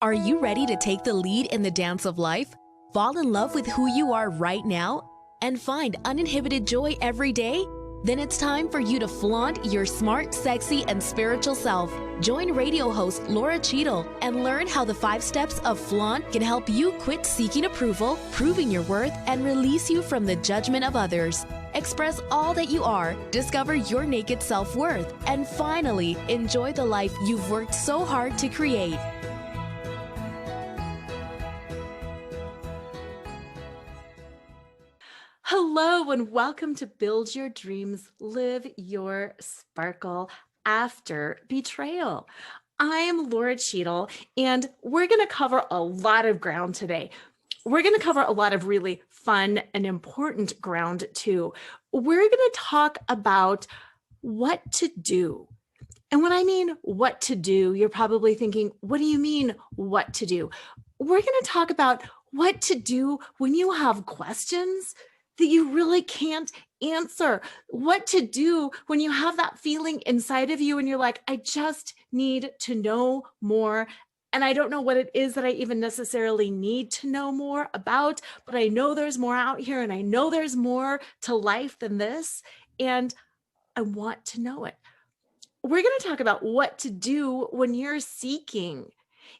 Are you ready to take the lead in the dance of life? Fall in love with who you are right now? And find uninhibited joy every day? Then it's time for you to flaunt your smart, sexy, and spiritual self. Join radio host Laura Cheadle and learn how the 5 steps of flaunt can help you quit seeking approval, proving your worth, and release you from the judgment of others. Express all that you are, discover your naked self-worth, and finally enjoy the life you've worked so hard to create. Hello and welcome to Build Your Dreams, Live Your Sparkle After Betrayal. I am Laura Cheadle, and we're going to cover a lot of ground today. We're going to cover a lot of really fun and important ground too. We're going to talk about what to do. And when I mean what to do, you're probably thinking, what do you mean what to do? We're going to talk about what to do when you have questions that you really can't answer, what to do when you have that feeling inside of you and you're like, I just need to know more. And I don't know what it is that I even necessarily need to know more about, but I know there's more out here and I know there's more to life than this. And I want to know it. We're going to talk about what to do when you're seeking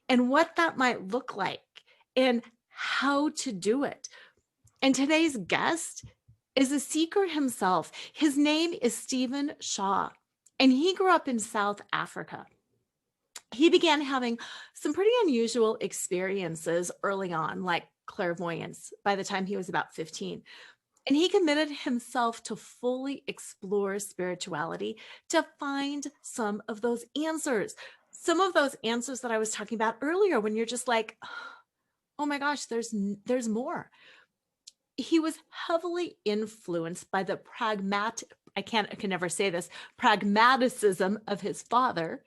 and what that might look like and how to do it. And today's guest is a seeker himself. His name is Stephen Shaw, and he grew up in South Africa. He began having some pretty unusual experiences early on, like clairvoyance, by the time he was about 15. And he committed himself to fully explore spirituality to find some of those answers. Some of those answers that I was talking about earlier, when you're just like, oh my gosh, there's more. He was heavily influenced by the pragmaticism of his father.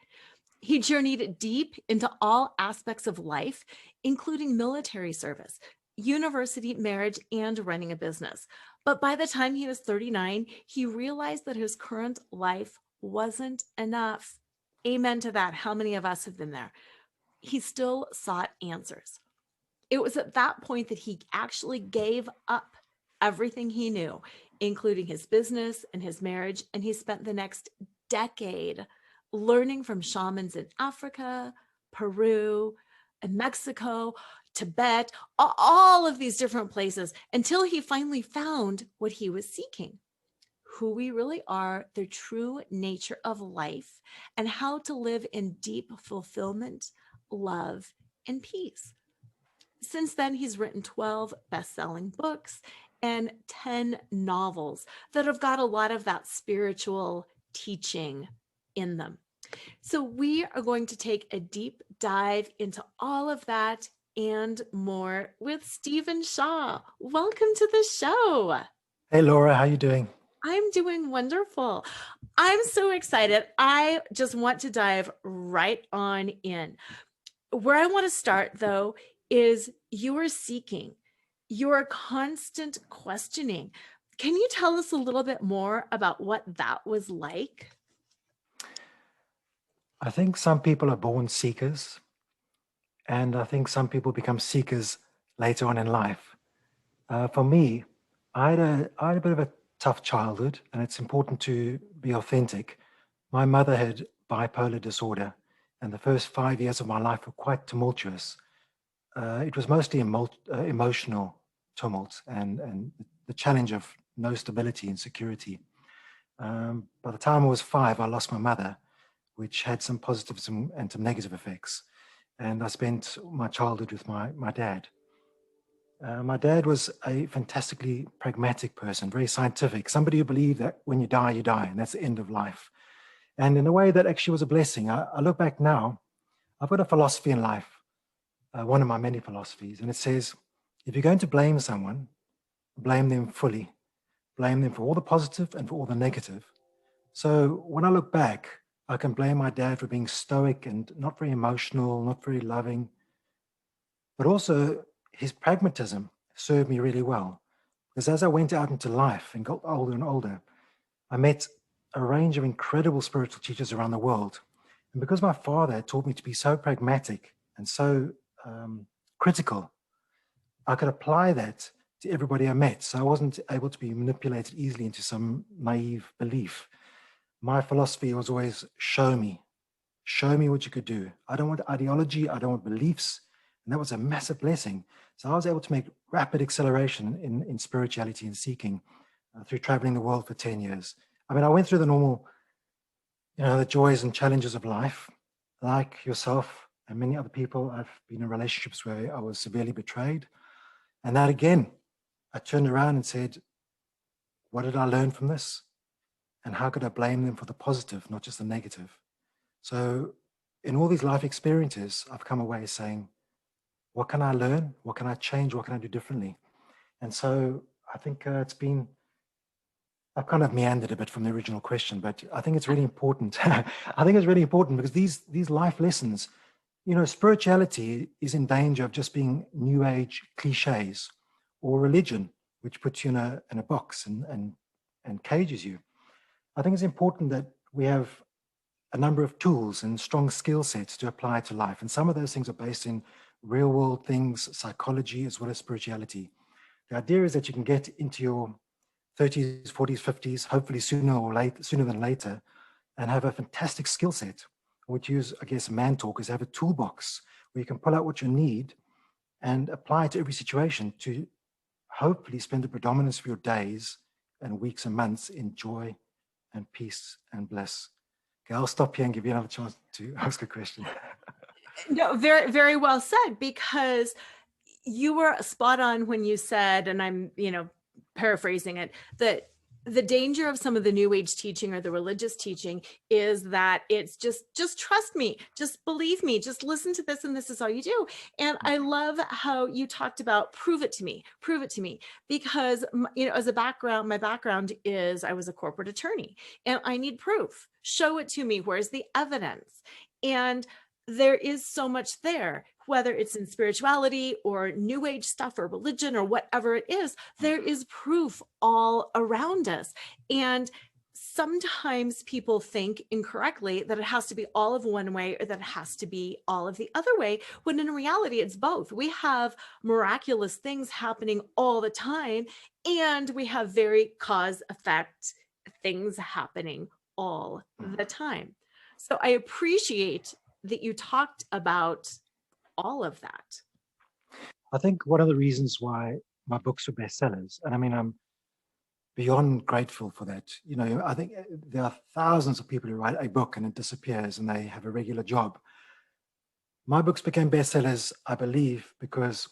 He journeyed deep into all aspects of life, including military service, university, marriage, and running a business. But by the time he was 39, he realized that his current life wasn't enough. Amen to that. How many of us have been there? He still sought answers. It was at that point that he actually gave up everything he knew, including his business and his marriage, and he spent the next decade learning from shamans in Africa, Peru, and Mexico, Tibet, all of these different places, until he finally found what he was seeking: who we really are, the true nature of life, and how to live in deep fulfillment, love, and peace. Since then, he's written 12 best-selling books and 10 novels that have got a lot of that spiritual teaching in them. So we are going to take a deep dive into all of that and more with Stephen Shaw. Welcome to the show. Hey, Laura, how are you doing? I'm doing wonderful. I'm so excited. I just want to dive right on in. Where I want to start, though, is your seeking, your constant questioning. Can you tell us a little bit more about what that was like? I think some people are born seekers, and I think some people become seekers later on in life. For me, I had a bit of a tough childhood, and it's important to be authentic. My mother had bipolar disorder, and the first 5 years of my life were quite tumultuous. It was mostly emotional tumult and the challenge of no stability and security. By the time I was 5, I lost my mother, which had some positives and some negative effects. And I spent my childhood with my dad. My dad was a fantastically pragmatic person, very scientific, somebody who believed that when you die, and that's the end of life. And in a way that actually was a blessing. I look back now, I've got a philosophy in life, one of my many philosophies, and it says, if you're going to blame someone, blame them fully. Blame them for all the positive and for all the negative. So when I look back, I can blame my dad for being stoic and not very emotional, not very loving, but also his pragmatism served me really well. Because as I went out into life and got older and older, I met a range of incredible spiritual teachers around the world. And because my father had taught me to be so pragmatic and so critical, I could apply that to everybody I met. So I wasn't able to be manipulated easily into some naive belief. My philosophy was always show me what you could do. I don't want ideology, I don't want beliefs. And that was a massive blessing. So I was able to make rapid acceleration in spirituality and seeking through traveling the world for 10 years. I mean, I went through the normal, the joys and challenges of life, like yourself and many other people. I've been in relationships where I was severely betrayed. And that again, I turned around and said, what did I learn from this? And how could I blame them for the positive, not just the negative? So in all these life experiences, I've come away saying, what can I learn? What can I change? What can I do differently? And so I think I've kind of meandered a bit from the original question, but I think it's really important. I think it's really important because these life lessons, spirituality is in danger of just being new age cliches, or religion, which puts you in a box and cages you. I think it's important that we have a number of tools and strong skill sets to apply to life. And some of those things are based in real world things, psychology, as well as spirituality. The idea is that you can get into your 30s, 40s, 50s, hopefully sooner than later, and have a fantastic skill set, which use, I guess, man talk is have a toolbox where you can pull out what you need and apply it to every situation to hopefully spend the predominance of your days and weeks and months in joy and peace and bliss. Okay, I'll stop here and give you another chance to ask a question. No, very, very well said, because you were spot on when you said, and I'm, paraphrasing it, that the danger of some of the new age teaching or the religious teaching is that it's just trust me, just believe me, just listen to this, and this is all you do. And I love how you talked about prove it to me, because as a background, my background is I was a corporate attorney, and I need proof. Show it to me. Where's the evidence? And there is so much there, whether it's in spirituality or new age stuff or religion or whatever it is, there is proof all around us. And sometimes people think incorrectly that it has to be all of one way or that it has to be all of the other way, when in reality, it's both. We have miraculous things happening all the time, and we have very cause effect things happening all the time. So I appreciate that you talked about all of that. I think one of the reasons why my books are bestsellers, and I mean, I'm beyond grateful for that. I think there are thousands of people who write a book and it disappears and they have a regular job. My books became bestsellers, I believe, because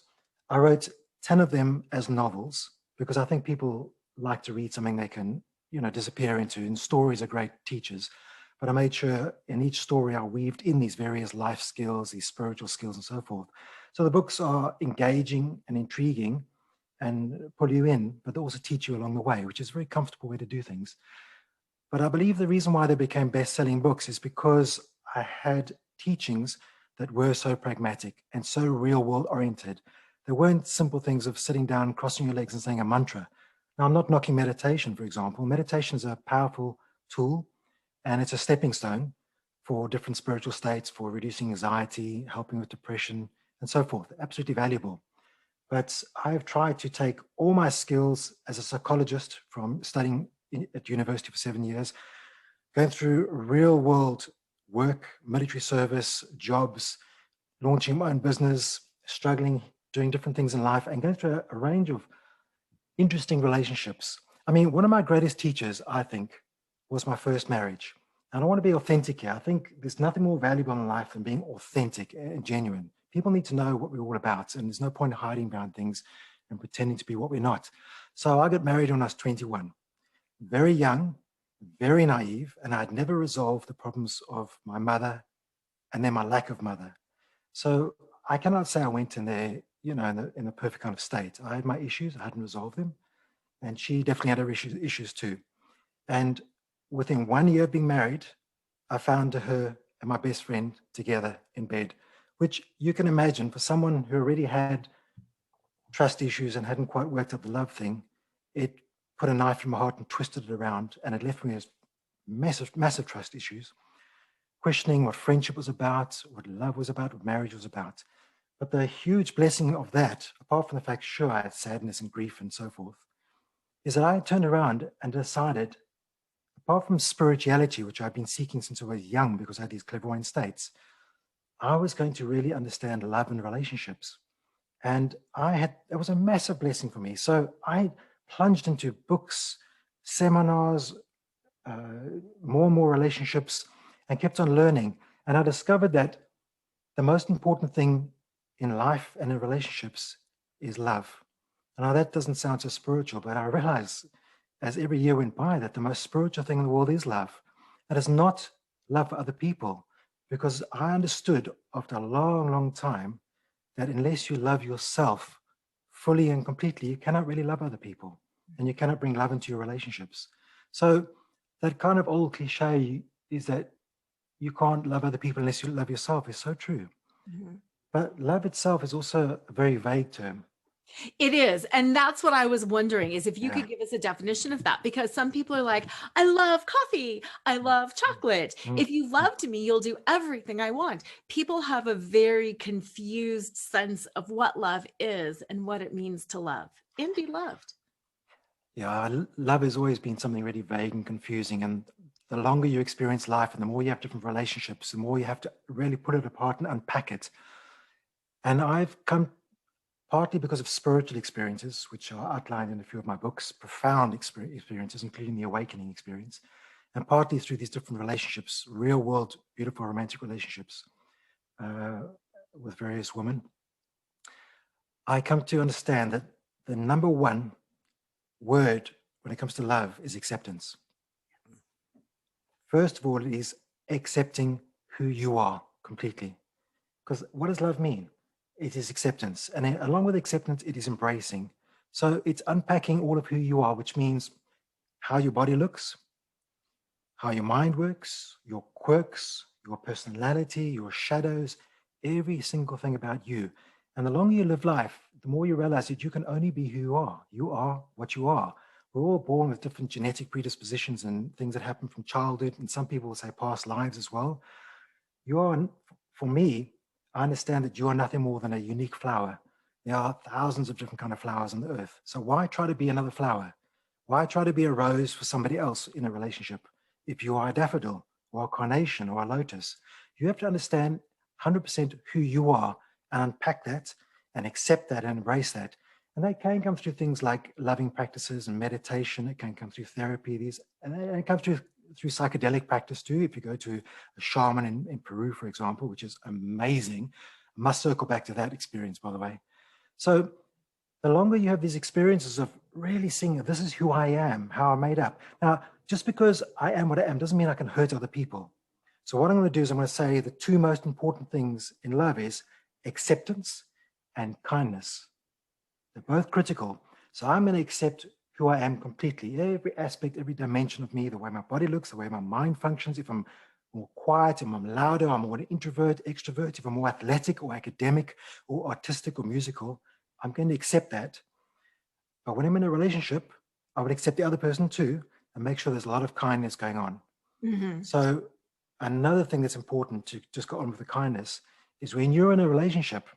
I wrote 10 of them as novels, because I think people like to read something they can, disappear into, and stories are great teachers. But I made sure in each story I weaved in these various life skills, these spiritual skills, and so forth. So the books are engaging and intriguing and pull you in, but they also teach you along the way, which is a very comfortable way to do things. But I believe the reason why they became best-selling books is because I had teachings that were so pragmatic and so real-world oriented. They weren't simple things of sitting down, crossing your legs and saying a mantra. Now, I'm not knocking meditation, for example. Meditation is a powerful tool, and it's a stepping stone for different spiritual states, for reducing anxiety, helping with depression, and so forth. Absolutely valuable. But I've tried to take all my skills as a psychologist from studying at university for 7 years, going through real world work, military service, jobs, launching my own business, struggling, doing different things in life, and going through a range of interesting relationships. I mean, one of my greatest teachers, I think, was my first marriage. And I want to be authentic here. I think there's nothing more valuable in life than being authentic and genuine. People need to know what we're all about, and there's no point in hiding behind things and pretending to be what we're not. So I got married when I was 21, very young, very naive, and I'd never resolved the problems of my mother and then my lack of mother. So I cannot say I went in there, in a perfect kind of state. I had my issues, I hadn't resolved them, and she definitely had her issues too. And within 1 year of being married, I found her and my best friend together in bed, which you can imagine for someone who already had trust issues and hadn't quite worked out the love thing, it put a knife in my heart and twisted it around, and it left me with massive, massive trust issues, questioning what friendship was about, what love was about, what marriage was about. But the huge blessing of that, apart from the fact, sure, I had sadness and grief and so forth, is that I turned around and decided, apart from spirituality, which I've been seeking since I was young because I had these clairvoyant states, I was going to really understand love and relationships. And it was a massive blessing for me. So I plunged into books, seminars, more and more relationships, and kept on learning. And I discovered that the most important thing in life and in relationships is love. Now, that doesn't sound so spiritual, but I realize as every year went by that the most spiritual thing in the world is love. And it's not love for other people, because I understood after a long, long time that unless you love yourself fully and completely, you cannot really love other people, and you cannot bring love into your relationships. So that kind of old cliche is that you can't love other people unless you love yourself is so true. Mm-hmm. But love itself is also a very vague term. It is. And that's what I was wondering is if you Yeah. could give us a definition of that, because some people are like, I love coffee. I love chocolate. Mm. If you loved me, you'll do everything I want. People have a very confused sense of what love is and what it means to love and be loved. Yeah, love has always been something really vague and confusing. And the longer you experience life and the more you have different relationships, the more you have to really put it apart and unpack it. And I've come partly because of spiritual experiences, which are outlined in a few of my books, profound experiences, including the awakening experience, and partly through these different relationships, real world, beautiful romantic relationships uh, with various women. I come to understand that the number one word when it comes to love is acceptance. First of all, it is accepting who you are completely. Because what does love mean? It is acceptance. And along with acceptance, it is embracing. So it's unpacking all of who you are, which means how your body looks, how your mind works, your quirks, your personality, your shadows, every single thing about you. And the longer you live life, the more you realize that you can only be who you are. You are what you are. We're all born with different genetic predispositions and things that happen from childhood. And some people will say past lives as well. You are, for me, I understand that you are nothing more than a unique flower. There are thousands of different kind of flowers on the earth. So why try to be another flower? Why try to be a rose for somebody else in a relationship? If you are a daffodil or a carnation or a lotus, you have to understand 100% who you are and unpack that and accept that and embrace that. And that can come through things like loving practices and meditation. It can come through therapy, and it comes through psychedelic practice too. If you go to a shaman in Peru, for example, which is amazing. I must circle back to that experience, by the way. So the longer you have these experiences of really seeing this is who I am, how I'm made up. Now, just because I am what I am doesn't mean I can hurt other people. So what I'm going to do is I'm going to say the two most important things in love is acceptance and kindness. They're both critical. So I'm going to accept who I am completely, every aspect, every dimension of me, the way my body looks, the way my mind functions. If I'm more quiet, if I'm louder, I'm more an introvert, extrovert, if I'm more athletic or academic or artistic or musical, I'm going to accept that. But when I'm in a relationship, I would accept the other person too and make sure there's a lot of kindness going on. Mm-hmm. So another thing that's important to just go on with the kindness is when you're in a relationship,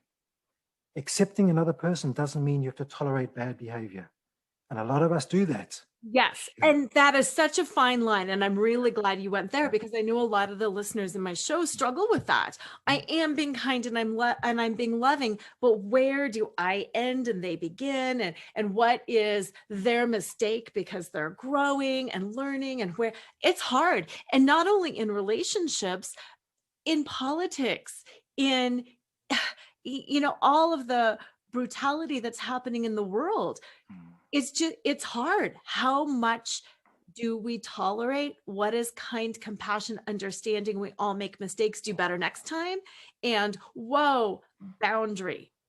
accepting another person doesn't mean you have to tolerate bad behavior. And a lot of us do that. Yes. Yeah. And that is such a fine line. And I'm really glad you went there because I know a lot of the listeners in my show struggle with that. I am being kind and I'm being loving, but where do I end and they begin? And what is their mistake because they're growing and learning and where it's hard. And not only in relationships, in politics, in all of the brutality that's happening in the world. It's hard. How much do we tolerate? What is kind, compassion, understanding? We all make mistakes, do better next time. And whoa,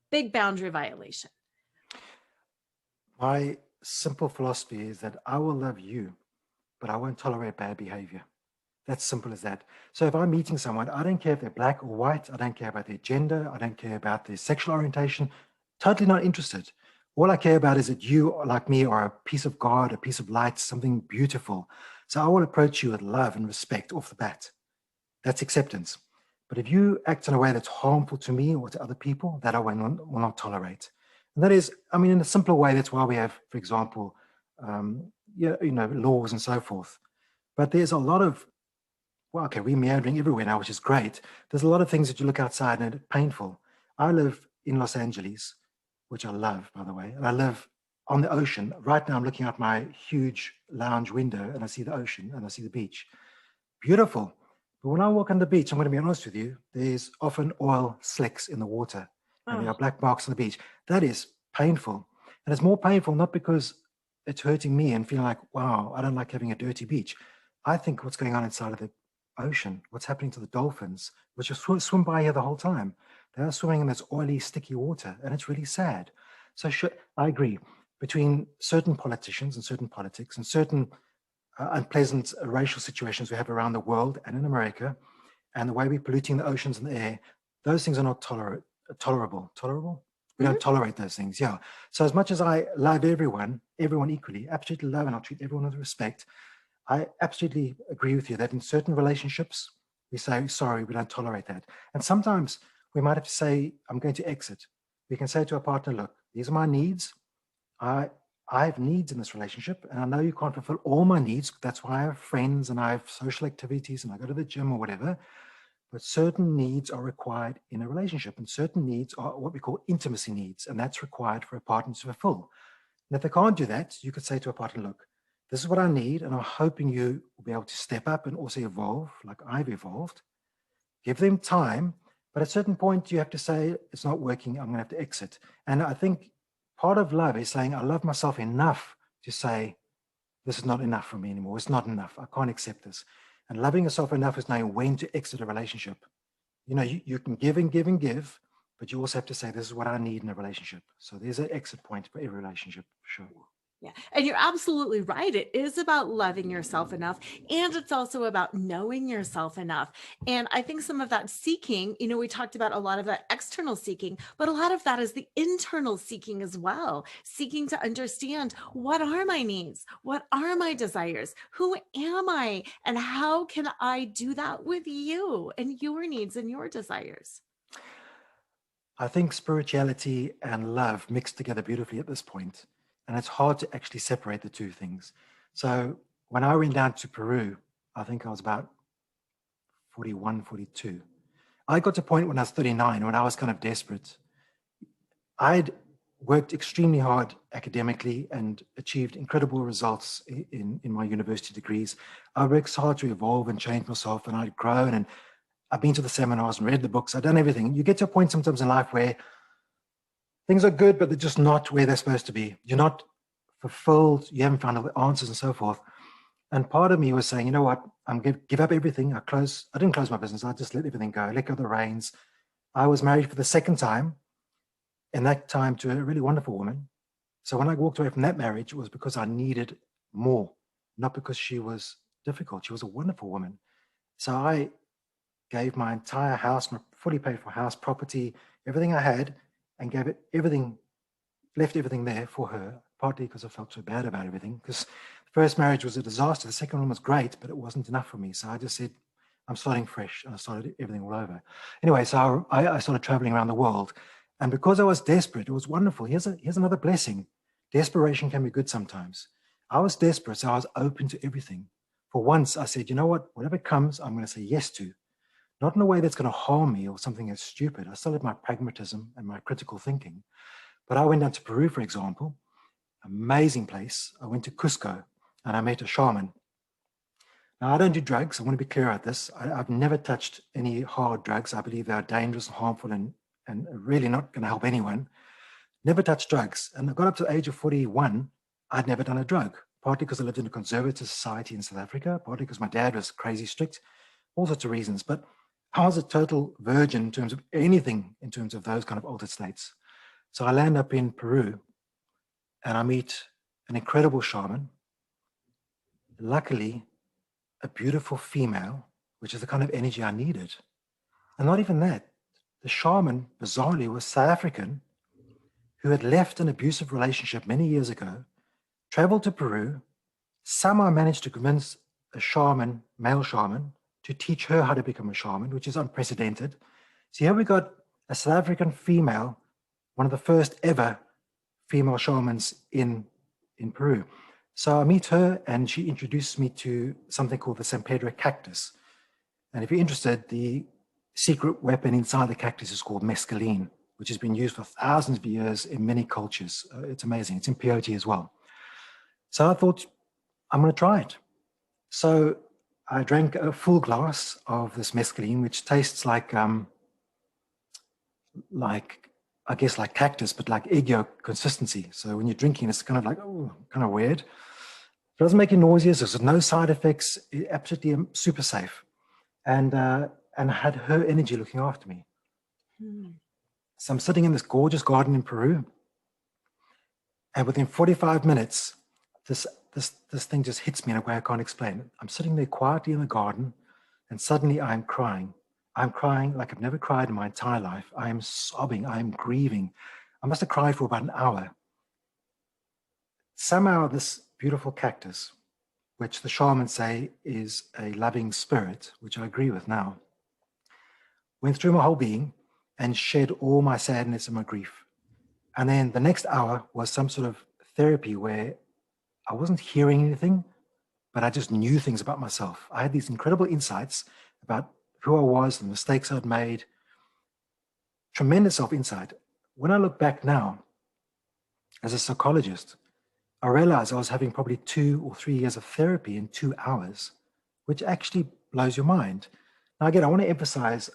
big boundary violation. My simple philosophy is that I will love you, but I won't tolerate bad behavior. That's simple as that. So if I'm meeting someone, I don't care if they're black or white. I don't care about their gender. I don't care about their sexual orientation. Totally not interested. All I care about is that you, like me, are a piece of God, a piece of light, something beautiful. So I will approach you with love and respect off the bat. That's acceptance. But if you act in a way that's harmful to me or to other people, that I will not tolerate. And that is, I mean, in a simpler way, that's why we have, for example, laws and so forth. But there's a lot of, well, okay, we're meandering everywhere now, which is great. There's a lot of things that you look outside and it's painful. I live in Los Angeles, which I love, by the way, and I live on the ocean. Right now, I'm looking out my huge lounge window and I see the ocean and I see the beach. Beautiful. But when I walk on the beach, I'm going to be honest with you, there's often oil slicks in the water and there Oh, are black marks on the beach. That is painful. And it's more painful not because it's hurting me and feeling like, wow, I don't like having a dirty beach. I think what's going on inside of the ocean, what's happening to the dolphins, which just swim by here the whole time. They are swimming in this oily, sticky water, and it's really sad. So I agree. Between certain politicians and certain politics and certain unpleasant racial situations we have around the world and in America, and the way we're polluting the oceans and the air, those things are not tolerable. Tolerable? We mhm. don't tolerate those things. Yeah. So as much as I love everyone equally, absolutely love, and I'll treat everyone with respect, I absolutely agree with you that in certain relationships, we say, sorry, we don't tolerate that. And sometimes we might have to say, I'm going to exit. We can say to our partner, look, these are my needs. I I have needs in this relationship, and I know you can't fulfill all my needs. That's why I have friends and I have social activities and I go to the gym or whatever. But certain needs are required in a relationship, and certain needs are what we call intimacy needs, and that's required for a partner to fulfill. And if they can't do that, you could say to a partner, look, this is what I need, and I'm hoping you will be able to step up and also evolve like I've evolved. Give them time, but at a certain point, you have to say, it's not working, I'm going to have to exit. And I think part of love is saying, I love myself enough to say, this is not enough for me anymore. It's not enough. I can't accept this. And loving yourself enough is knowing when to exit a relationship. You can give and give and give, but you also have to say, this is what I need in a relationship. So there's an exit point for every relationship, for sure. Yeah. And you're absolutely right. It is about loving yourself enough. And it's also about knowing yourself enough. And I think some of that seeking, we talked about a lot of that external seeking, but a lot of that is the internal seeking as well. Seeking to understand, what are my needs? What are my desires? Who am I? And how can I do that with you and your needs and your desires? I think spirituality and love mix together beautifully at this point, and it's hard to actually separate the two things. So when I went down to Peru, I think I was about 41, 42. I got to a point when I was 39, when I was kind of desperate. I'd worked extremely hard academically and achieved incredible results in my university degrees. I worked hard to evolve and change myself, and I'd grown, and I've been to the seminars and read the books. I've done everything. You get to a point sometimes in life where things are good, but they're just not where they're supposed to be. You're not fulfilled. You haven't found all the answers and so forth. And part of me was saying, you know what? I'm going to give up everything. I didn't close my business. I just let everything go. I let go of the reins. I was married for the second time, and that time to a really wonderful woman. So when I walked away from that marriage, it was because I needed more, not because she was difficult. She was a wonderful woman. So I gave my entire house, my fully paid for house, property, everything I had, and gave it everything, left everything there for her, partly because I felt so bad about everything. Because the first marriage was a disaster. The second one was great, but it wasn't enough for me. So I just said, I'm starting fresh. And I started everything all over. Anyway, so I started traveling around the world. And because I was desperate, it was wonderful. Here's another blessing. Desperation can be good sometimes. I was desperate, so I was open to everything. For once, I said, you know what? Whatever comes, I'm going to say yes to. Not in a way that's going to harm me or something that's stupid. I still have my pragmatism and my critical thinking. But I went down to Peru, for example, amazing place. I went to Cusco and I met a shaman. Now, I don't do drugs. I want to be clear about this. I've never touched any hard drugs. I believe they are dangerous and harmful and really not going to help anyone. Never touched drugs. And I got up to the age of 41. I'd never done a drug, partly because I lived in a conservative society in South Africa, partly because my dad was crazy strict, all sorts of reasons. But I was a total virgin in terms of anything, in terms of those kind of altered states. So I land up in Peru and I meet an incredible shaman. Luckily, a beautiful female, which is the kind of energy I needed. And not even that. The shaman, bizarrely, was South African, who had left an abusive relationship many years ago, traveled to Peru, somehow managed to convince a shaman, male shaman, to teach her how to become a shaman, which is unprecedented. So here we got a South African female, one of the first ever female shamans in Peru. So I meet her and she introduces me to something called the San Pedro cactus. And if you're interested, the secret weapon inside the cactus is called mescaline, which has been used for thousands of years in many cultures. It's amazing. It's in peyote as well. So I thought, I'm going to try it. So I drank a full glass of this mescaline, which tastes like I guess like cactus, but like egg yolk consistency. So when you're drinking, it's kind of like, oh, kind of weird. It doesn't make you nauseous. There's no side effects. Absolutely super safe. And I had her energy looking after me. So I'm sitting in this gorgeous garden in Peru, and within 45 minutes, this thing just hits me in a way I can't explain. I'm sitting there quietly in the garden, and suddenly I'm crying. I'm crying like I've never cried in my entire life. I am sobbing. I am grieving. I must have cried for about an hour. Somehow this beautiful cactus, which the shamans say is a loving spirit, which I agree with now, went through my whole being and shed all my sadness and my grief. And then the next hour was some sort of therapy where I wasn't hearing anything, but I just knew things about myself. I had these incredible insights about who I was, the mistakes I'd made, tremendous self-insight. When I look back now, as a psychologist, I realized I was having probably 2 or 3 years of therapy in 2 hours, which actually blows your mind. Now, again, I want to emphasize,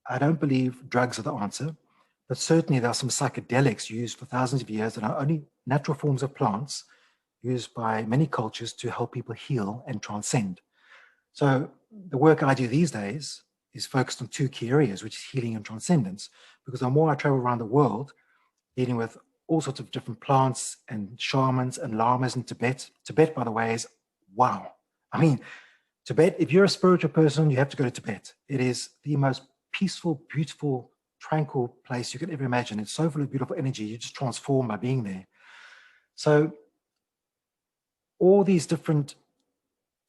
I don't believe drugs are the answer, but certainly there are some psychedelics used for thousands of years that are only natural forms of plants used by many cultures to help people heal and transcend. So the work I do these days is focused on 2 key areas, which is healing and transcendence, because the more I travel around the world, dealing with all sorts of different plants and shamans and lamas in Tibet. Tibet, by the way, is wow. I mean, Tibet, if you're a spiritual person, you have to go to Tibet. It is the most peaceful, beautiful, tranquil place you could ever imagine. It's so full of beautiful energy. You just transform by being there. So all these different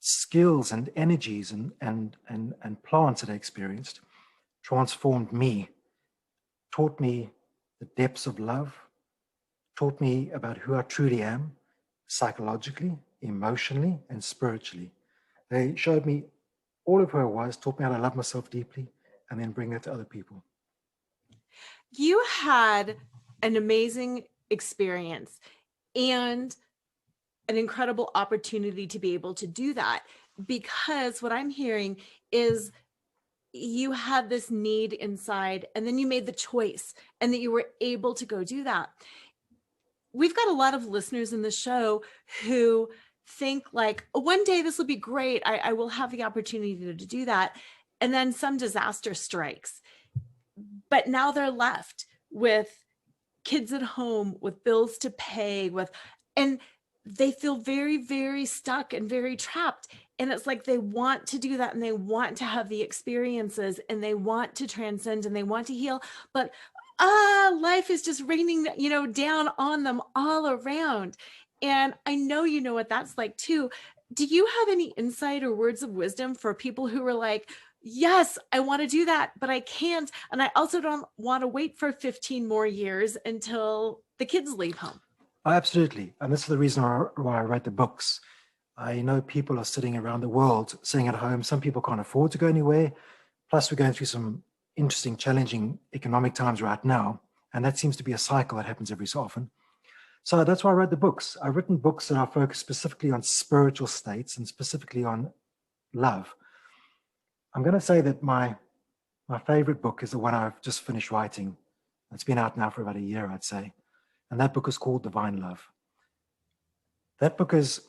skills and energies and plants that I experienced transformed me, taught me the depths of love, taught me about who I truly am, psychologically, emotionally, and spiritually. They showed me all of who I was, taught me how to love myself deeply, and then bring that to other people. You had an amazing experience and an incredible opportunity to be able to do that, because what I'm hearing is you had this need inside and then you made the choice and that you were able to go do that. We've got a lot of listeners in the show who think like, oh, one day this will be great. I will have the opportunity to do that. And then some disaster strikes. But now they're left with kids at home, with bills to pay, and they feel very, very stuck and very trapped. And it's like they want to do that and they want to have the experiences and they want to transcend and they want to heal. But life is just raining, down on them all around. And I know you know what that's like too. Do you have any insight or words of wisdom for people who are like, yes, I want to do that, but I can't. And I also don't want to wait for 15 more years until the kids leave home? Oh, absolutely. And this is the reason why I write the books. I know people are sitting around the world, sitting at home. Some people can't afford to go anywhere. Plus, we're going through some interesting, challenging economic times right now. And that seems to be a cycle that happens every so often. So that's why I wrote the books. I've written books that are focused specifically on spiritual states and specifically on love. I'm going to say that my favorite book is the one I've just finished writing. It's been out now for about a year, I'd say. And that book is called Divine Love. That book is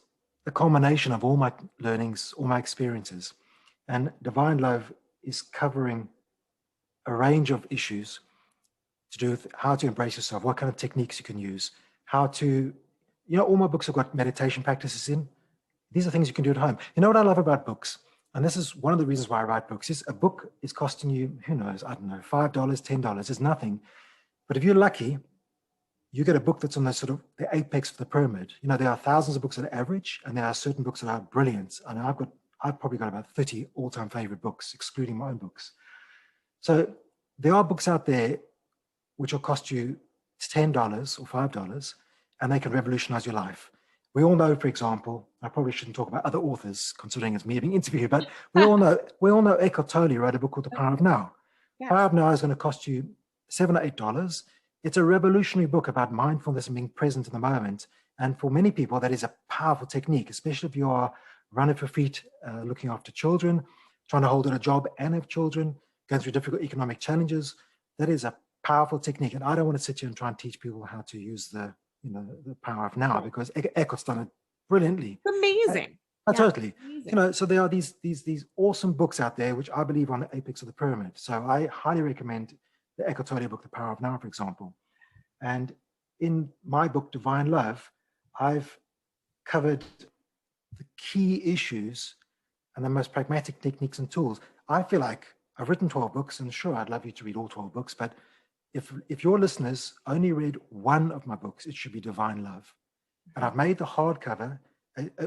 the culmination of all my learnings, all my experiences. And Divine Love is covering a range of issues to do with how to embrace yourself, what kind of techniques you can use, how to, all my books have got meditation practices in. These are things you can do at home. You know what I love about books? And this is one of the reasons why I write books, is a book is costing you, who knows, I don't know, $5, $10, it's nothing. But if you're lucky, you get a book that's on the sort of the apex of the pyramid. There are thousands of books that are average, and there are certain books that are brilliant. And I've got I've probably got about 30 all-time favorite books, excluding my own books. So there are books out there which will cost you $10 or $5, and they can revolutionize your life. We all know, for example, I probably shouldn't talk about other authors, considering it's me being interviewed, but we all know Eckhart Tolle wrote a book called The Power of Now. Yes. Power of Now is going to cost you $7 or $8. It's a revolutionary book about mindfulness and being present in the moment. And for many people, that is a powerful technique, especially if you are running for feet, looking after children, trying to hold a job and have children, going through difficult economic challenges. That is a powerful technique. And I don't want to sit here and try and teach people how to use the power of now, because Eckhart's done it brilliantly. Amazing. Totally. Amazing. So there are these awesome books out there, which I believe are on the apex of the pyramid. So I highly recommend the Eckhart Tolle book, The Power of Now, for example. And in my book, Divine Love, I've covered the key issues and the most pragmatic techniques and tools. I feel like I've written 12 books, and sure, I'd love you to read all 12 books, but if your listeners only read one of my books, it should be Divine Love. And I've made the hardcover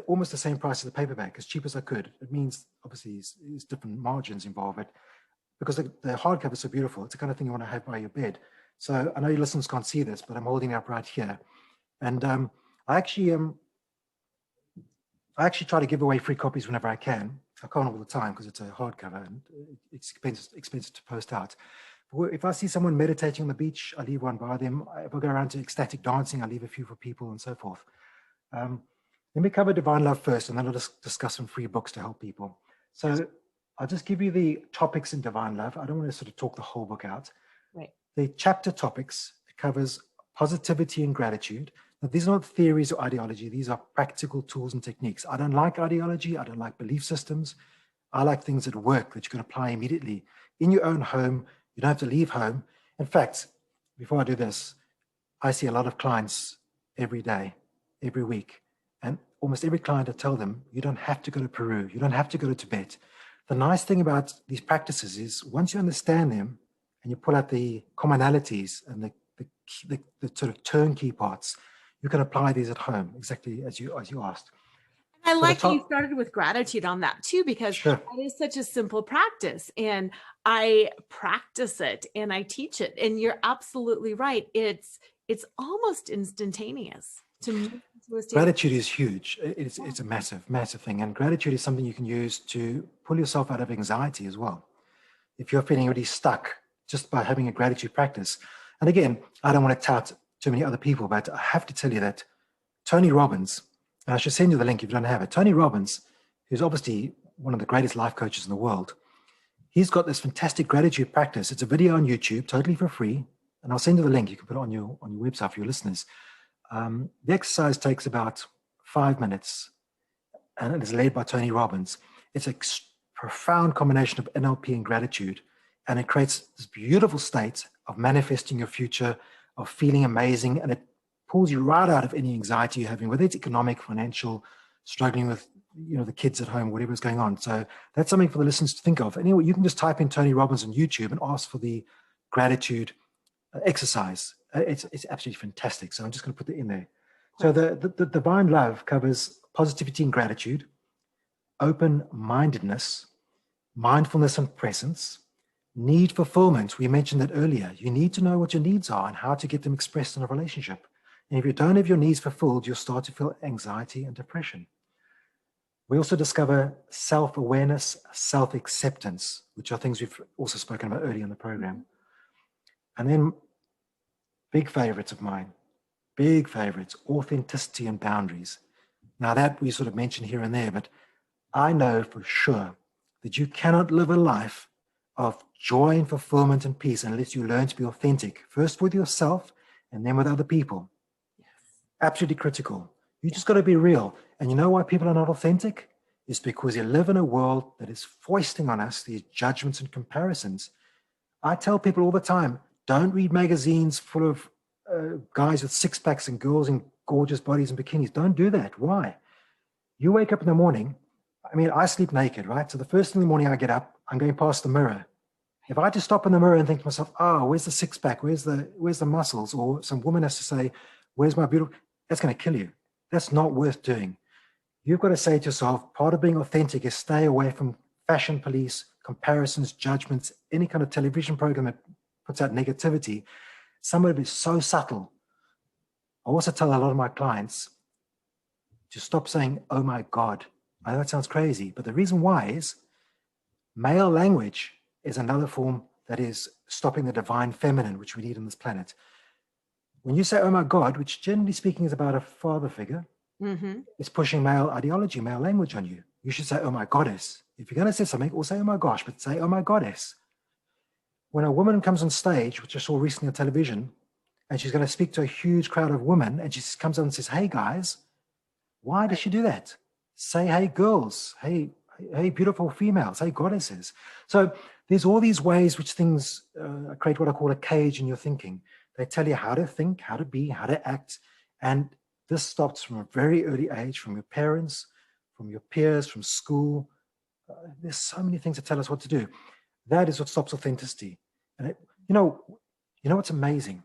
almost the same price as the paperback, as cheap as I could. It means, obviously, there's different margins involved, but because the hardcover is so beautiful, it's the kind of thing you want to have by your bed. So I know your listeners can't see this, but I'm holding it up right here. And I actually try to give away free copies whenever I can. I can't all the time because it's a hardcover and it's expensive to post out. But if I see someone meditating on the beach, I leave one by them. If I go around to ecstatic dancing, I leave a few for people and so forth. Let me cover Divine Love first, and then I'll just discuss some free books to help people. So I'll just give you the topics in Divine Love. I don't want to sort of talk the whole book out. Right. The chapter topics, it covers positivity and gratitude. Now, these are not theories or ideology. These are practical tools and techniques. I don't like ideology. I don't like belief systems. I like things that work, that you can apply immediately in your own home. You don't have to leave home. In fact, before I do this, I see a lot of clients every day, every week. And almost every client, I tell them, you don't have to go to Peru. You don't have to go to Tibet. The nice thing about these practices is once you understand them and you pull out the commonalities and the sort of turnkey parts, you can apply these at home, exactly as you asked. I like you started with gratitude on that too, because Sure. it is such a simple practice, and I practice it and I teach it. And you're absolutely right. It's almost instantaneous to move into a state. Gratitude is huge. It's a massive, massive thing. And gratitude is something you can use to pull yourself out of anxiety as well. If you're feeling really stuck just by having a gratitude practice. And again, I don't want to tout too many other people, but I have to tell you that Tony Robbins, and I should send you the link if you don't have it. Tony Robbins, who's obviously one of the greatest life coaches in the world, he's got this fantastic gratitude practice. It's a video on YouTube, totally for free. And I'll send you the link. You can put it on your website for your listeners. The exercise takes about 5 minutes, and it is led by Tony Robbins. It's a profound combination of NLP and gratitude, and it creates this beautiful state of manifesting your future, of feeling amazing, and it pulls you right out of any anxiety you're having, whether it's economic, financial, struggling with the kids at home, whatever's going on. So that's something for the listeners to think of. Anyway, you can just type in Tony Robbins on YouTube and ask for the gratitude exercise. It's absolutely fantastic. So I'm just going to put that in there. So the Divine Love covers positivity and gratitude, open-mindedness, mindfulness and presence, need fulfillment. We mentioned that earlier. You need to know what your needs are and how to get them expressed in a relationship. And if you don't have your needs fulfilled, you'll start to feel anxiety and depression. We also discover self-awareness, self-acceptance, which are things we've also spoken about earlier in the program. And then big favorites of mine, big favorites, authenticity and boundaries. Now that we sort of mentioned here and there, but I know for sure that you cannot live a life of joy and fulfillment and peace unless you learn to be authentic, first with yourself and then with other people. Yes. Absolutely critical. You just got to be real. And you know why people are not authentic? It's because you live in a world that is foisting on us these judgments and comparisons. I tell people all the time, don't read magazines full of guys with six-packs and girls in gorgeous bodies and bikinis. Don't do that. Why? You wake up in the morning. I mean, I sleep naked, right? So the first thing in the morning I get up, I'm going past the mirror. If I just stop in the mirror and think to myself, oh, where's the six-pack? Where's the muscles? Or some woman has to say, where's my beautiful? That's going to kill you. That's not worth doing. You've got to say to yourself, part of being authentic is stay away from fashion police, comparisons, judgments, any kind of television program that puts out negativity. Some of it is so subtle. I also tell a lot of my clients to stop saying, oh my God. I know that sounds crazy, but the reason why is male language is another form that is stopping the divine feminine, which we need on this planet. When you say, oh my God, which generally speaking is about a father figure, it's pushing male ideology, male language on you. You should say, oh my goddess. If you're going to say something, or say, oh my gosh, but say, oh my goddess. When a woman comes on stage, which I saw recently on television, and she's going to speak to a huge crowd of women, and she comes on and says, hey guys, why does she do that? Say, hey girls, hey beautiful females, hey goddesses. So there's all these ways which things create what I call a cage in your thinking. They tell you how to think, how to be, how to act. And this starts from a very early age, from your parents, from your peers, from school. There's so many things that tell us what to do. That is what stops authenticity. And you know what's amazing?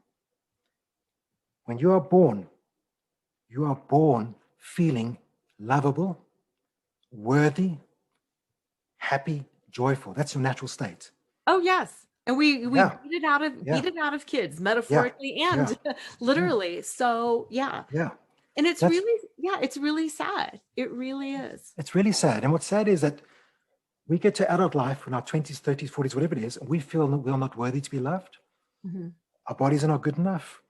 When you are born feeling lovable, worthy, happy, joyful. That's your natural state. Oh yes. And we beat it out of kids, metaphorically and literally. So yeah. And it's really sad. It really is. It's really sad. And what's sad is that we get to adult life in our 20s, 30s, 40s, whatever it is, and we feel that we're not worthy to be loved. Our bodies are not good enough.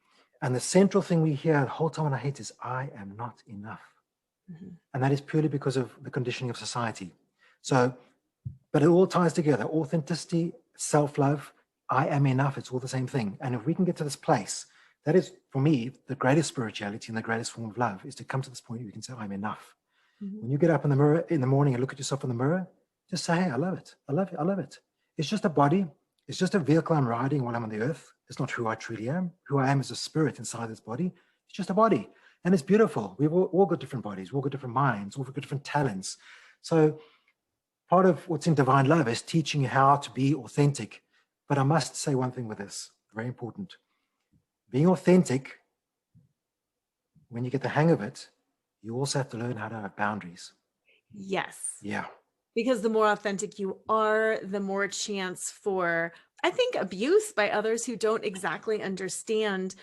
And the central thing we hear the whole time in our heads is, I am not enough. And that is purely because of the conditioning of society. So, but it all ties together. Authenticity, self-love, I am enough. It's all the same thing. And if we can get to this place, that is, for me, the greatest spirituality and the greatest form of love is to come to this point where you can say, I'm enough. When you get up in the mirror in the morning and look at yourself in the mirror, just say, hey, I love it. I love it. I love it. It's just a body. It's just a vehicle I'm riding while I'm on the earth. It's not who I truly am. Who I am is a spirit inside this body. It's just a body. And it's beautiful. We've all got different bodies. We've all got different minds. We've all got different talents. So part of what's in divine love is teaching you how to be authentic. But I must say one thing with this, very important. Being authentic, when you get the hang of it, you also have to learn how to have boundaries. Yes. Yeah. Because the more authentic you are, the more chance for, I think, abuse by others who don't exactly understand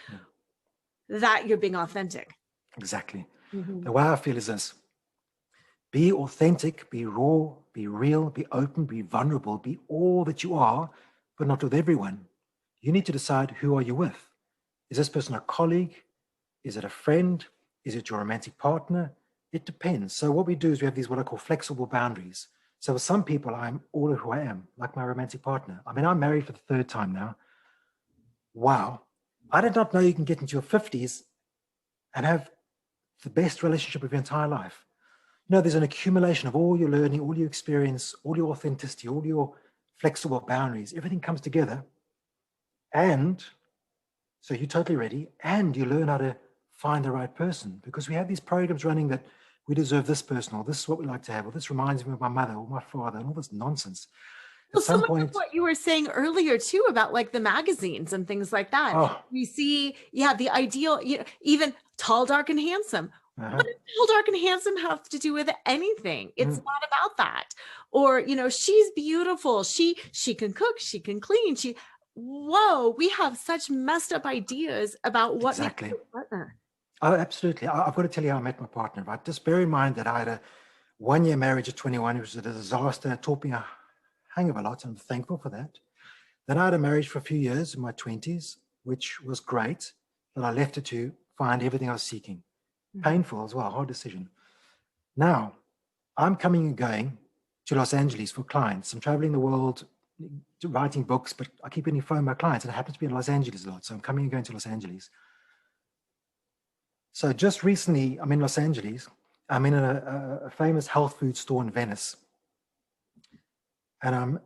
that you're being authentic. Exactly. The way I feel is this. Be authentic, be raw, be real, be open, be vulnerable, be all that you are, but not with everyone. You need to decide, who are you with? Is this person a colleague? Is it a friend? Is it your romantic partner? It depends. So what we do is we have these what I call flexible boundaries. So with some people, I'm all of who I am, like my romantic partner. I mean, I'm married for the 3rd time now. Wow. I did not know you can get into your 50s and have the best relationship of your entire life. You know, there's an accumulation of all your learning, all your experience, all your authenticity, all your flexible boundaries. Everything comes together. And so you're totally ready, and you learn how to find the right person, because we have these programs running that we deserve this person, or this is what we like to have, or this reminds me of my mother or my father, and all this nonsense. Well, so much of what you were saying earlier too about like the magazines and things like that. You see, the ideal, even tall, dark, and handsome. What does tall, dark, and handsome have to do with anything? It's not about that. Or, she's beautiful. She can cook. She can clean. Whoa, we have such messed up ideas about what makes a partner. Oh, absolutely. I've got to tell you how I met my partner, right? Just bear in mind that I had a 1-year marriage at 21. It was a disaster. It taught me a hang of a lot. I'm thankful for that. Then I had a marriage for a few years in my 20s, which was great, but I left it to find everything I was seeking. Painful as well, hard decision. Now, I'm coming and going to Los Angeles for clients. I'm traveling the world writing books, but I keep getting phone my clients, and it happens to be in Los Angeles a lot. So I'm coming and going to Los Angeles. So just recently, I'm in Los Angeles. I'm in a famous health food store in Venice. And I'm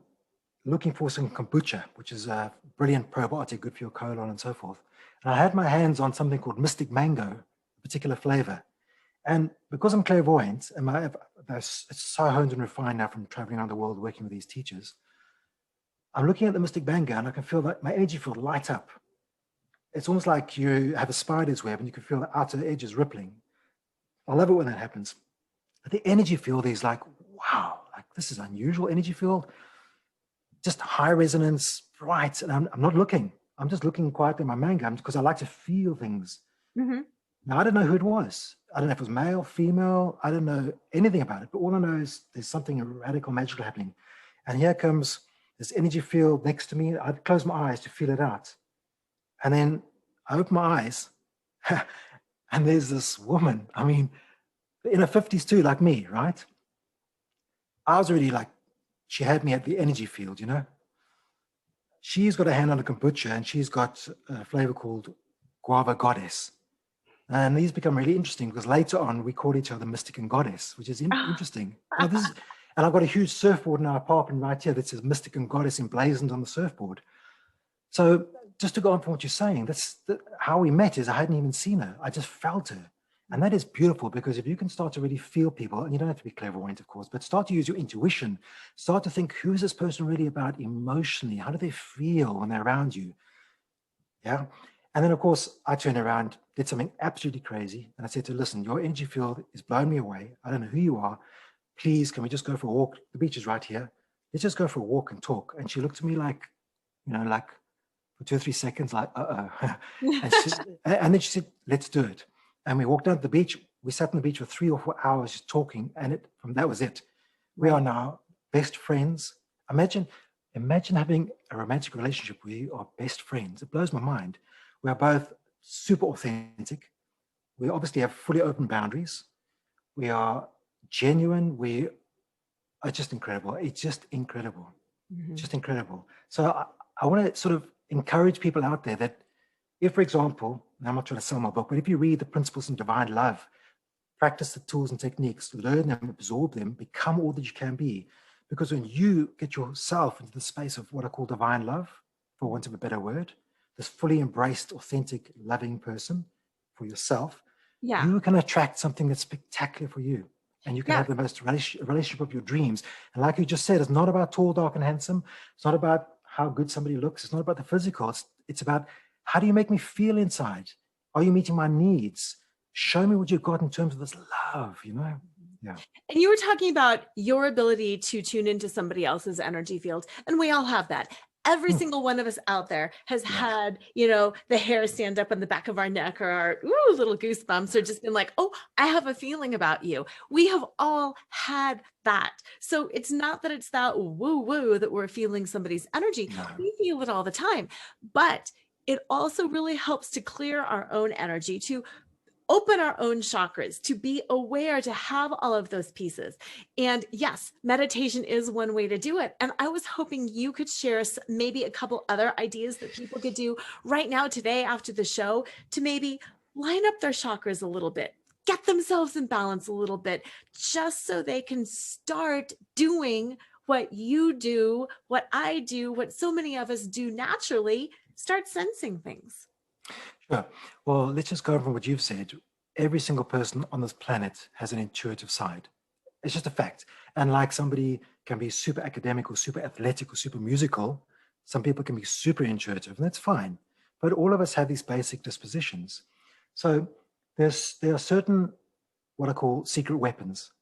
looking for some kombucha, which is a brilliant probiotic, good for your colon and so forth. And I had my hands on something called Mystic Mango, a particular flavor. And because I'm clairvoyant, and it's so honed and refined now from traveling around the world working with these teachers, I'm looking at the Mystic Mango and I can feel that my energy field light up. It's almost like you have a spider's web and you can feel the outer edges rippling. I love it when that happens. the energy field is like, wow, like this is unusual energy field, just high resonance, bright. And I'm not looking. I'm just looking quietly at my manga because I like to feel things. Mm-hmm. Now, I don't know who it was. I don't know if it was male, female. I don't know anything about it. But all I know is there's something radical, magical happening. And here comes this energy field next to me. I'd close my eyes to feel it out. And then I open my eyes and there's this woman. I mean, in her 50s too, like me, right? I was already like, she had me at the energy field, you know? She's got a hand on a kombucha and she's got a flavor called Guava Goddess. And these become really interesting because later on we call each other Mystic and Goddess, which is interesting. Now this is, and I've got a huge surfboard in our apartment right here that says Mystic and Goddess emblazoned on the surfboard. So just to go on from what you're saying, how we met is I hadn't even seen her. I just felt her. And that is beautiful because if you can start to really feel people, and you don't have to be clairvoyant, of course, but start to use your intuition, start to think, who is this person really about emotionally? How do they feel when they're around you? Yeah. And then, of course, I turned around, did something absolutely crazy. And I said to her, listen, your energy field is blowing me away. I don't know who you are. Please, can we just go for a walk? The beach is right here. Let's just go for a walk and talk. And she looked at me like, like for 2 or 3 seconds, like, uh-oh. and then she said, let's do it. And we walked down to the beach. We sat on the beach for 3 or 4 hours just talking. And that was it. We are now best friends. Imagine having a romantic relationship where you are best friends. It blows my mind. We are both super authentic. We obviously have fully open boundaries. We are genuine. We are just incredible. It's just incredible. Mm-hmm. Just incredible. So I want to sort of encourage people out there that if, for example, and I'm not trying to sell my book, but if you read the Principles in Divine Love, practice the tools and techniques, learn them, absorb them, become all that you can be. Because when you get yourself into the space of what I call divine love, for want of a better word, this fully embraced, authentic, loving person for yourself, you can attract something that's spectacular for you. And you can have the most relationship of your dreams. And like you just said, it's not about tall, dark, and handsome. It's not about how good somebody looks. It's not about the physical. It's about, how do you make me feel inside? Are you meeting my needs? Show me what you've got in terms of this love, Yeah. And you were talking about your ability to tune into somebody else's energy field. And we all have that. Every single one of us out there has had, the hair stand up on the back of our neck, or our little goosebumps, or just been like, oh, I have a feeling about you. We have all had that. So it's not that it's that woo-woo that we're feeling somebody's energy. No. We feel it all the time. But it also really helps to clear our own energy, to open our own chakras, to be aware, to have all of those pieces. And yes, meditation is one way to do it. And I was hoping you could share maybe a couple other ideas that people could do right now, today, after the show, to maybe line up their chakras a little bit, get themselves in balance a little bit, just so they can start doing what you do, what I do, what so many of us do naturally, start sensing things. Sure. Well, let's just go from what you've said. Every single person on this planet has an intuitive side. It's just a fact. And like somebody can be super academic or super athletic or super musical, some people can be super intuitive, and that's fine. But all of us have these basic dispositions. So there are certain, what I call secret weapons,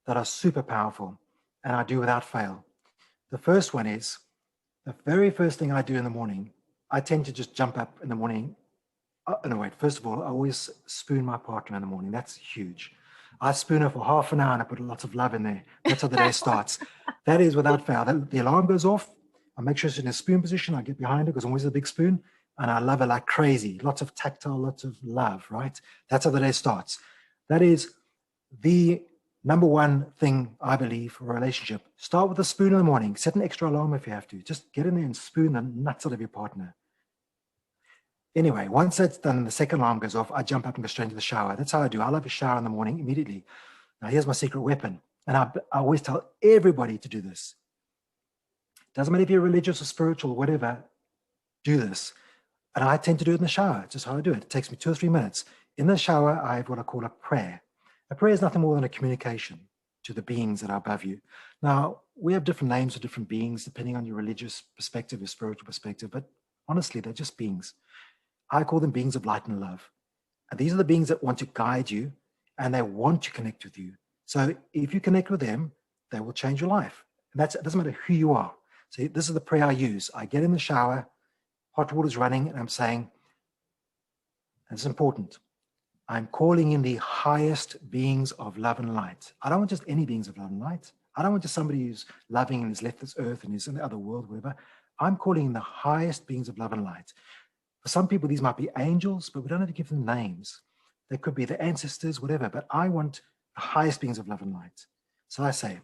that are super powerful, and I do without fail. The first one is, the very first thing I do in the morning, I tend to just jump up in the morning. No, wait, first of all, I always spoon my partner in the morning. That's huge. I spoon her for half an hour and I put lots of love in there. That's how the day starts. That is without fail. The alarm goes off. I make sure she's in a spoon position. I get behind her because I'm always a big spoon. And I love her like crazy. Lots of tactile, lots of love, right? That's how the day starts. That is the number one thing I believe for a relationship. Start with a spoon in the morning. Set an extra alarm if you have to. Just get in there and spoon the nuts out of your partner. Anyway, once that's done and the second alarm goes off, I jump up and go straight into the shower. That's how I do. I love a shower in the morning immediately. Now, here's my secret weapon. And I always tell everybody to do this. Doesn't matter if you're religious or spiritual or whatever, do this. And I tend to do it in the shower. It's just how I do it. It takes me 2 or 3 minutes. In the shower, I have what I call a prayer. A prayer is nothing more than a communication to the beings that are above you. Now, we have different names for different beings, depending on your religious perspective, your spiritual perspective, but honestly, they're just beings. I call them beings of light and love. And these are the beings that want to guide you and they want to connect with you. So if you connect with them, they will change your life. And it doesn't matter who you are. So this is the prayer I use. I get in the shower, hot water's running, and I'm saying, and it's important, I'm calling in the highest beings of love and light. I don't want just any beings of love and light. I don't want just somebody who's loving and has left this earth and is in the other world, whatever. I'm calling in the highest beings of love and light. For some people, these might be angels, but we don't have to give them names. They could be the ancestors, whatever, but I want the highest beings of love and light. So I say,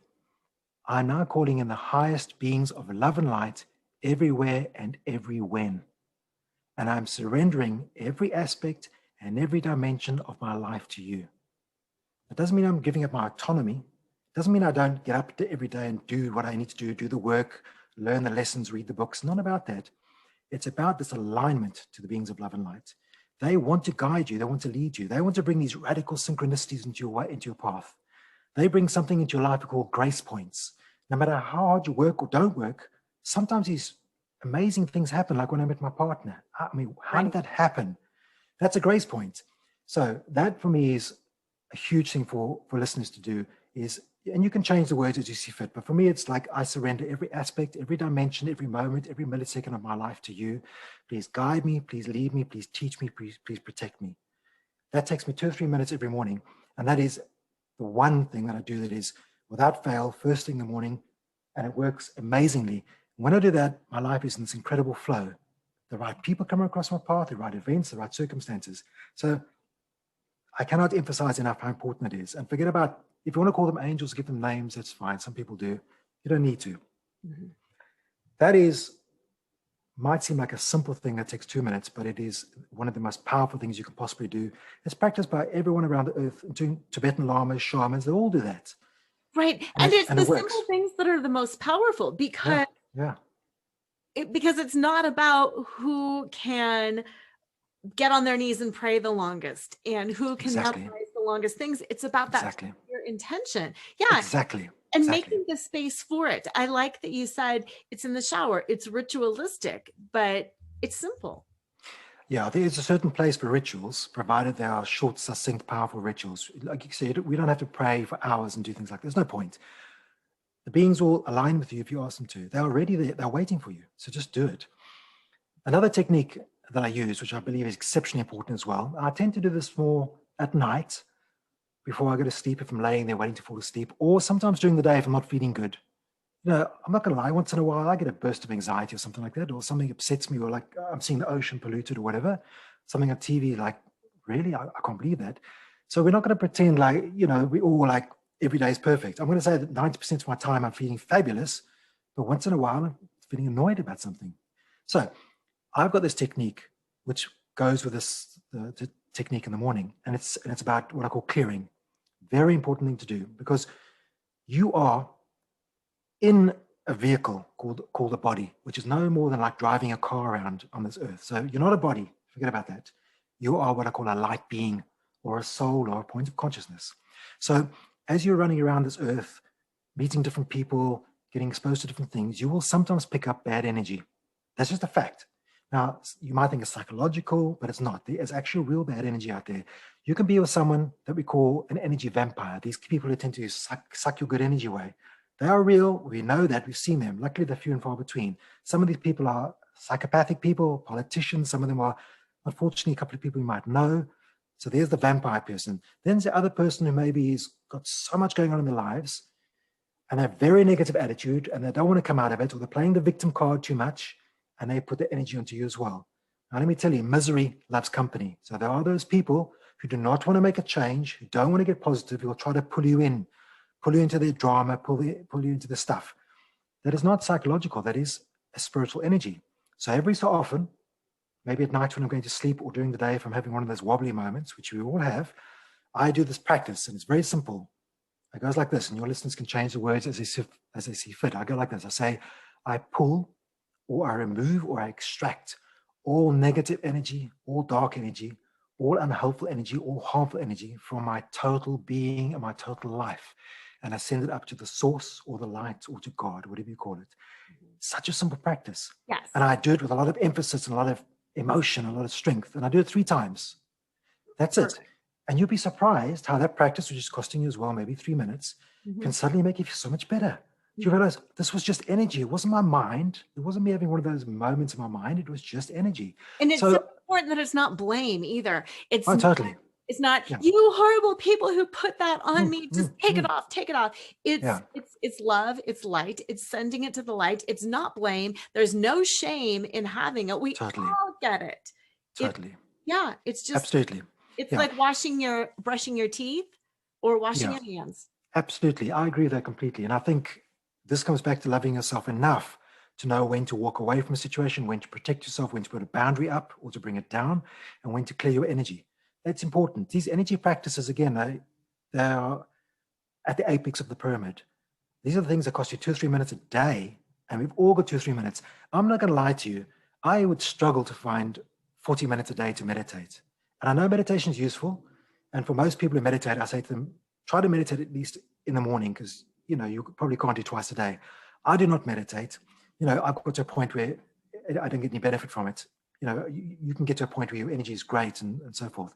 I'm now calling in the highest beings of love and light everywhere and every when. And I'm surrendering every aspect and every dimension of my life to you. It doesn't mean I'm giving up my autonomy. It doesn't mean I don't get up every day and do what I need to do the work, learn the lessons, read the books. Not about that. It's about this alignment to the beings of love and light. They want to guide you. They want to lead you. They want to bring these radical synchronicities into your path. They bring something into your life we call grace points. No matter how hard you work or don't work, sometimes these amazing things happen, like when I met my partner. I mean, how did that happen? That's a grace point. So that for me is a huge thing for listeners to do is, and you can change the words as you see fit, but for me, it's like I surrender every aspect, every dimension, every moment, every millisecond of my life to you. Please guide me, please lead me, please teach me, please protect me. That takes me 2 or 3 minutes every morning. And that is the one thing that I do that is without fail, first thing in the morning, and it works amazingly. When I do that, my life is in this incredible flow. The right people come across my path, the right events, the right circumstances. So I cannot emphasize enough how important it is. And forget about, if you want to call them angels, give them names, that's fine. Some people do. You don't need to. Mm-hmm. That might seem like a simple thing that takes 2 minutes, but it is one of the most powerful things you can possibly do. It's practiced by everyone around the earth, including Tibetan lamas, shamans, they all do that. Right. And it's the simple things that are the most powerful because, because it's not about who can get on their knees and pray the longest and who can memorize the longest things. It's about that your intention. Yeah. Exactly. And making the space for it. I like that you said it's in the shower. It's ritualistic, but it's simple. Yeah, there's a certain place for rituals, provided they are short, succinct, powerful rituals. Like you said, we don't have to pray for hours and do things like that. There's no point. The beings will align with you if you ask them to. They're already there. They're waiting for you. So just do it. Another technique that I use, which I believe is exceptionally important as well, I tend to do this more at night before I go to sleep if I'm laying there waiting to fall asleep, or sometimes during the day if I'm not feeling good. You know, I'm not going to lie, once in a while I get a burst of anxiety or something like that, or something upsets me, or like I'm seeing the ocean polluted or whatever, something on TV, like, really, I can't believe that. So we're not going to pretend like, you know, we all like every day is perfect. I'm going to say that 90% of my time I'm feeling fabulous, but once in a while I'm feeling annoyed about something. So I've got this technique which goes with this the technique in the morning, and it's about what I call clearing. Very important thing to do, because you are in a vehicle called a body, which is no more than like driving a car around on this earth. So you're not a body, forget about that. You are what I call a light being, or a soul, or a point of consciousness. So as you're running around this earth, meeting different people, getting exposed to different things, you will sometimes pick up bad energy. That's just a fact. Now, you might think it's psychological, but it's not. There's actually real bad energy out there. You can be with someone that we call an energy vampire. These people who tend to suck your good energy away. They are real. We know that. We've seen them. Luckily, they're few and far between. Some of these people are psychopathic people, politicians. Some of them are, unfortunately, a couple of people you might know. So there's the vampire person. Then there's the other person who maybe has got so much going on in their lives and a very negative attitude, and they don't want to come out of it, or they're playing the victim card too much, and they put the energy onto you as well. Now, let me tell you, misery loves company. So there are those people who do not want to make a change, who don't want to get positive, who will try to pull you in, pull you into their drama, pull you into the stuff. That is not psychological. That is a spiritual energy. So every so often, maybe at night when I'm going to sleep, or during the day if I'm having one of those wobbly moments, which we all have, I do this practice, and it's very simple. It goes like this, and your listeners can change the words as they see fit. I go like this. I say, I pull, or I remove, or I extract all negative energy, all dark energy, all unhelpful energy, all harmful energy from my total being and my total life. And I send it up to the source, or the light, or to God, whatever you call it. Such a simple practice. Yes. And I do it with a lot of emphasis and a lot of emotion, a lot of strength. And I do it 3 times. That's it. And you'll be surprised how that practice, which is costing you as well, maybe 3 minutes, can suddenly make you feel so much better. Do you realize this was just energy? It wasn't my mind. It wasn't me having one of those moments in my mind. It was just energy. And it's so So, important that it's not blame either. It's oh, totally. it's not Yeah. you horrible people who put that on me. Just take it off. Take it off. Yeah, It's love. It's light. It's sending it to the light. It's not blame. There's no shame in having it. We totally. all get it. Totally. Yeah. It's just Absolutely. it's Yeah. like brushing your teeth or washing Yeah. your hands. Absolutely. I agree with that completely. And I think this comes back to loving yourself enough to know when to walk away from a situation, when to protect yourself, when to put a boundary up or to bring it down, and when to clear your energy. That's important. These energy practices, again, they are at the apex of the pyramid. These are the things that cost you 2 or 3 minutes a day, and we've all got 2 or 3 minutes. I'm not going to lie to you. I would struggle to find 40 minutes a day to meditate. And I know meditation is useful. And for most people who meditate, I say to them, try to meditate at least in the morning because, you probably can't do twice a day. I do not meditate. I've got to a point where I don't get any benefit from it. You can get to a point where your energy is great and so forth.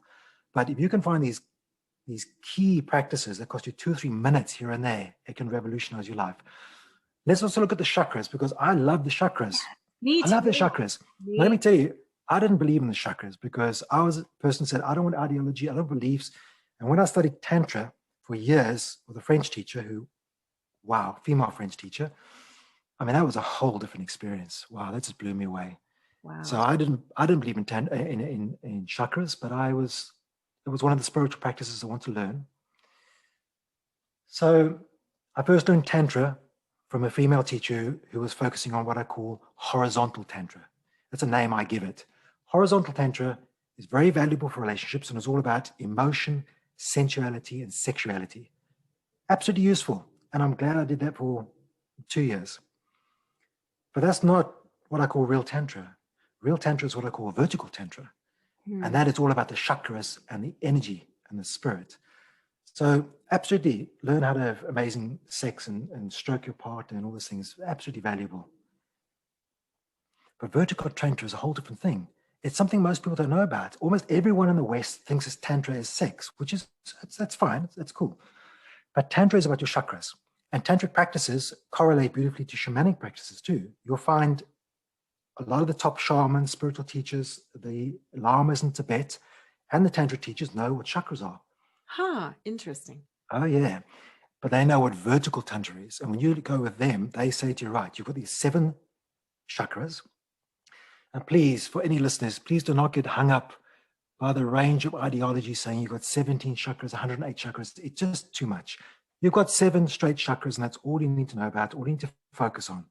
But if you can find these key practices that cost you 2 or 3 minutes here and there, it can revolutionize your life. Let's also look at the chakras because I love the chakras. Me I love the too. chakras. Let me tell you, I didn't believe in the chakras because I was a person who said, I don't want ideology, I don't beliefs. And when I studied Tantra for years with a French teacher female French teacher, I mean, that was a whole different experience. Wow, that just blew me away. Wow. So I didn't believe in chakras, but it was one of the spiritual practices I want to learn. So I first learned Tantra from a female teacher who was focusing on what I call horizontal Tantra. That's a name I give it. Horizontal Tantra is very valuable for relationships and is all about emotion, sensuality, and sexuality. Absolutely useful. And I'm glad I did that for 2 years. But that's not what I call real Tantra. Real Tantra is what I call vertical Tantra. And that is all about the chakras and the energy and the spirit. So absolutely learn how to have amazing sex and stroke your partner and all those things. Absolutely valuable. But vertical Tantra is a whole different thing. It's something most people don't know about. Almost everyone in the West thinks it's Tantra is sex, which is, that's fine. That's cool. But Tantra is about your chakras. And Tantric practices correlate beautifully to shamanic practices too. You'll find a lot of the top shamans, spiritual teachers, the lamas in Tibet, and the Tantric teachers know what chakras are. Interesting. Oh, yeah. But they know what vertical Tantra is. And when you go with them, they say to you, right, you've got these 7 chakras. And please, for any listeners, please do not get hung up by the range of ideologies saying you've got 17 chakras, 108 chakras. It's just too much. You've got 7 straight chakras, and that's all you need to know about, all you need to focus on.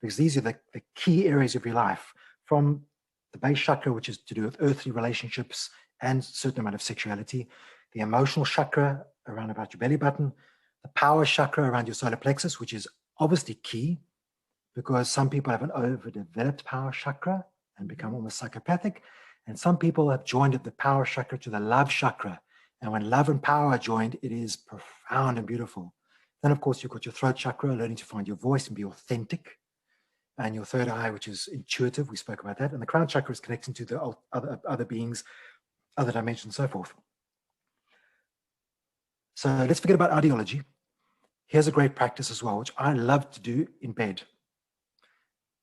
Because these are the key areas of your life, from the base chakra, which is to do with earthly relationships and a certain amount of sexuality, the emotional chakra around about your belly button, the power chakra around your solar plexus, which is obviously key because some people have an overdeveloped power chakra and become almost psychopathic. And some people have joined the power chakra to the love chakra. And when love and power are joined, it is profound and beautiful. Then, of course, you've got your throat chakra, learning to find your voice and be authentic. And your third eye, which is intuitive. We spoke about that. And the crown chakra is connecting to the other beings, other dimensions, and so forth. So let's forget about ideology. Here's a great practice as well, which I love to do in bed.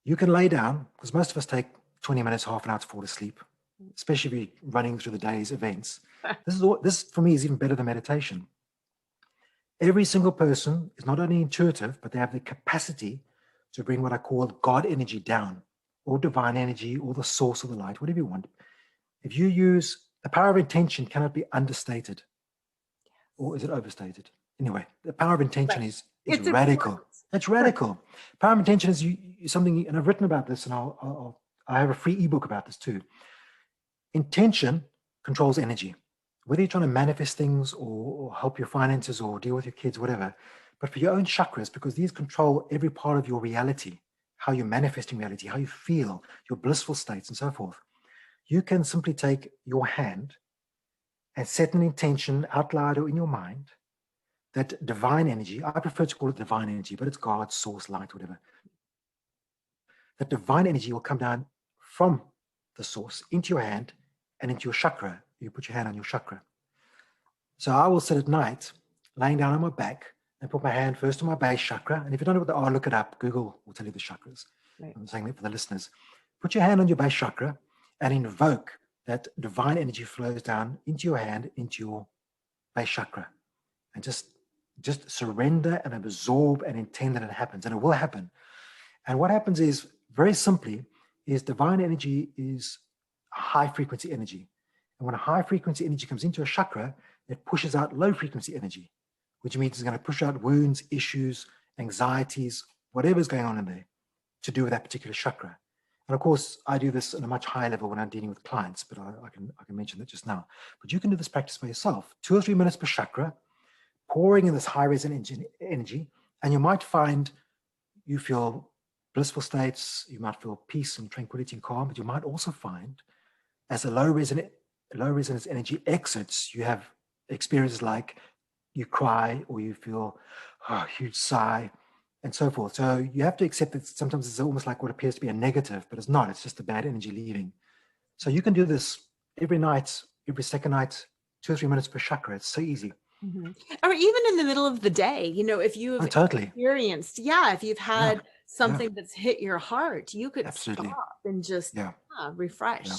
You can lay down, because most of us take 20 minutes, half an hour to fall asleep, especially if you're running through the day's events. This for me is even better than meditation. Every single person is not only intuitive, but they have the capacity to bring what I call God energy down, or divine energy, or the source of the light, whatever you want. If you use the power of intention, cannot be understated, or is it overstated? Anyway, the power of intention is radical. It's radical. Power of intention is something, and I've written about this, and I have a free ebook about this too. Intention controls energy. Whether you're trying to manifest things or help your finances or deal with your kids, whatever, but for your own chakras, because these control every part of your reality, how you're manifesting reality, how you feel, your blissful states, and so forth. You can simply take your hand and set an intention out loud or in your mind that divine energy, I prefer to call it divine energy, but it's God, source, light, whatever. That divine energy will come down from the source into your hand and into your chakra. You put your hand on your chakra. So I will sit at night, laying down on my back, and put my hand first on my base chakra. And if you don't know what they are, look it up. Google will tell you the chakras. Right. I'm saying that for the listeners. Put your hand on your base chakra and invoke that divine energy flows down into your hand, into your base chakra. And just surrender and absorb and intend that it happens. And it will happen. And what happens is, very simply, is divine energy is high frequency energy. And when a high frequency energy comes into a chakra, it pushes out low frequency energy, which means it's going to push out wounds, issues, anxieties, whatever's going on in there to do with that particular chakra. And of course, I do this at a much higher level when I'm dealing with clients, but I can mention that just now. But you can do this practice for yourself, 2 or 3 minutes per chakra, pouring in this high resonant energy, and you might find you feel blissful states, you might feel peace and tranquility and calm, but you might also find as a low resonance energy exits, you have experiences like you cry or you feel a huge sigh and so forth. So you have to accept that sometimes it's almost like what appears to be a negative, but it's not. It's just the bad energy leaving. So you can do this every night, every second night, 2 or 3 minutes per chakra. It's so easy. Mm-hmm. Or even in the middle of the day, if you've totally experienced, if you've had something that's hit your heart, you could absolutely stop and just refresh.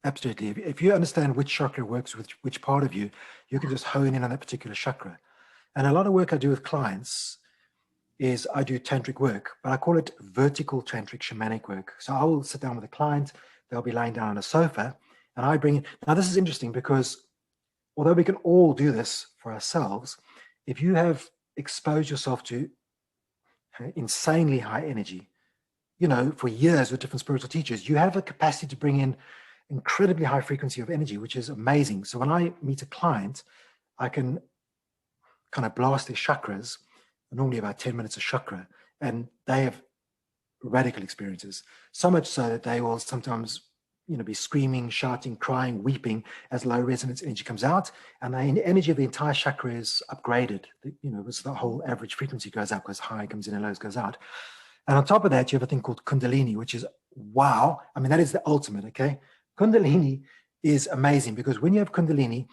Absolutely. If you understand which chakra works with which part of you, you can just hone in on that particular chakra. And a lot of work I do with clients is I do tantric work, but I call it vertical tantric shamanic work. So I will sit down with a client, they'll be lying down on a sofa, and I bring in. Now, this is interesting because although we can all do this for ourselves, if you have exposed yourself to insanely high energy, for years with different spiritual teachers, you have a capacity to bring in incredibly high frequency of energy, which is amazing. So when I meet a client, I can kind of blast their chakras, normally about 10 minutes a chakra, and they have radical experiences. So much so that they will sometimes, be screaming, shouting, crying, weeping as low resonance energy comes out, and the energy of the entire chakra is upgraded. Because the whole average frequency goes up, because high comes in and lows goes out. And on top of that, you have a thing called Kundalini, which is wow. I mean, that is the ultimate, okay? Kundalini is amazing because when you have Kundalini,